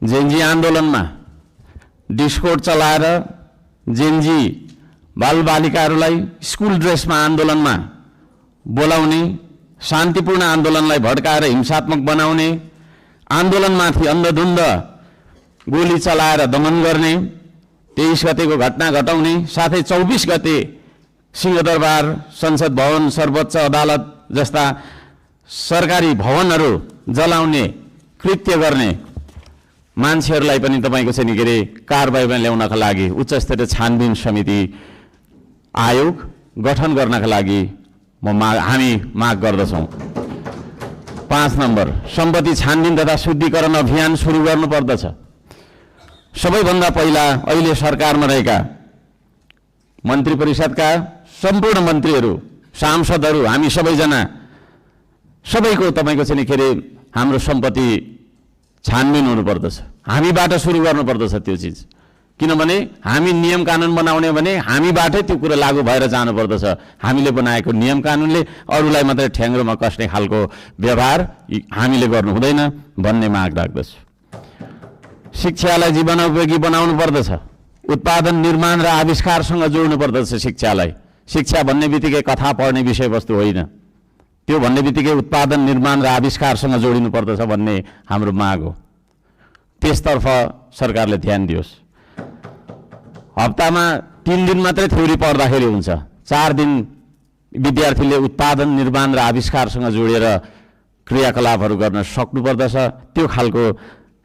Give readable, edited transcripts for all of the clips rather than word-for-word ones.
Gen Z आन्दोलनमा Discord चलाएर Gen Z बालबालिकाहरूलाई स्कुल ड्रेसमा आन्दोलनमा बोलाउने, शान्तिपूर्ण आन्दोलनलाई भड्काएर हिंसात्मक बनाउने, आन्दोलनमाथि अन्धधुन्ध गोली चलाएर दमन गर्ने, 23 गतेको घटना घटाउने, साथै 24 गते सिंहदरबार, संसद भवन, सर्वोच्च अदालत जस्ता सरकारी भवनहरू जलाउने कृत्य गर्ने मान्छेहरूलाई पनि तपाईको चाहिँ नि के रे कारबाहीमा ल्याउनका लागि उच्च स्तरीय छानबिन समिति आयोग गठन गर्नका लागि हामी माग गर्दछौं। 5 नम्बर, सम्पत्ति छानबिन तथा शुद्धिकरण अभियान सुरु गर्नुपर्दछ। सबैभन्दा पहिला अहिले सरकारमा रहेका मन्त्री परिषदका सम्पूर्ण मन्त्रीहरू, सांसदहरू, हामी सबैजना सबैको तपाईको चाहिँ नि के रे हाम्रो सम्पत्ति छानबिन हुनुपर्दछ। हामीबाट सुरु गर्नुपर्दछ त्यो चिज, किनभने हामी नियम कानुन बनाउने भने हामीबाटै त्यो कुरा लागू भएर जानुपर्दछ। हामीले बनाएको नियम कानुनले अरूलाई मात्रै ठ्याङ्ग्रोमा कस्ने खालको व्यवहार हामीले गर्नु हुँदैन भन्ने माग राख्दछु। शिक्षालाई जीवनोपयोगी बनाउनु पर्दछ। उत्पादन, निर्माण र आविष्कारसँग जोड्नु पर्दछ शिक्षालाई। शिक्षा भन्ने बित्तिकै कथा पढ्ने विषयवस्तु होइन, त्यो भन्ने बित्तिकै उत्पादन, निर्माण र आविष्कारसँग जोडिनु पर्दछ भन्ने हाम्रो माग हो। त्यसतर्फ सरकारले ध्यान दियोस्। हप्तामा 3 दिन मात्रै थ्योरी पढ्दाखेरि हुन्छ, 4 दिन विद्यार्थीले उत्पादन, निर्माण र आविष्कारसँग जोडेर क्रियाकलापहरू गर्न सक्नुपर्दछ। त्यो खालको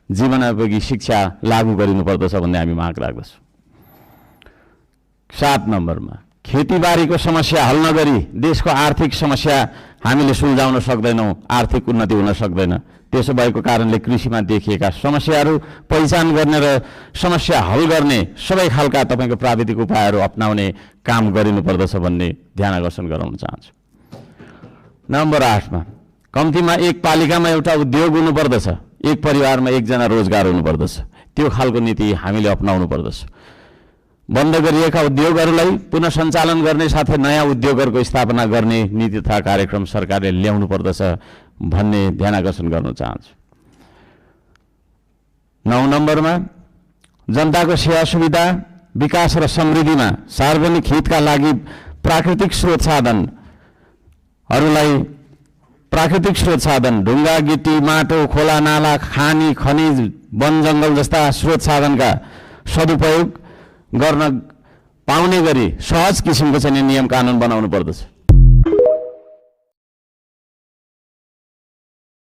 जीवनोपयोगी शिक्षा लागू गरिनुपर्दछ भन्ने हामी माग राख्दछौँ। 7 नम्बरमा, खेतीबारीको समस्या हल नगरी देशको आर्थिक समस्या हामीले सुल्झाउन सक्दैनौँ, आर्थिक उन्नति हुन सक्दैन। त्यसो भएको कारणले कृषिमा देखिएका समस्याहरू पहिचान गर्ने र समस्या हल गर्ने सबै खालका तपाईको प्राविधिक उपायहरू अपनाउने काम गरिनुपर्दछ भन्ने ध्यान आकर्षण गराउन चाहन्छु। नम्बर 8 मा, कम्तीमा एक पालिकामा एउटा उद्योग हुनुपर्दछ, एक परिवारमा एकजना रोजगार हुनुपर्दछ। त्यो खालको नीति हामीले अपनाउनु पर्दछ। बन्द गरिएका उद्योगहरूलाई पुनः सञ्चालन गर्ने साथै नयाँ उद्योगहरूको स्थापना गर्ने नीति तथा कार्यक्रम सरकारले ल्याउनु पर्दछ भन्ने ध्यान आकर्षण गर्न चाहन्छु। 9 नम्बरमा, जनताको सेवा सुविधा, विकास र समृद्धिमा सार्वजनिक हितका लागि प्राकृतिक स्रोत साधन ढुङ्गा, गिटी, माटो, खोला, नाला, खानी, खनिज, वन जङ्गल जस्ता स्रोत साधनका सदुपयोग गर्न पाउने गरी सहज किसिमको चाहिँ नियम कानुन बनाउनु पर्दछ।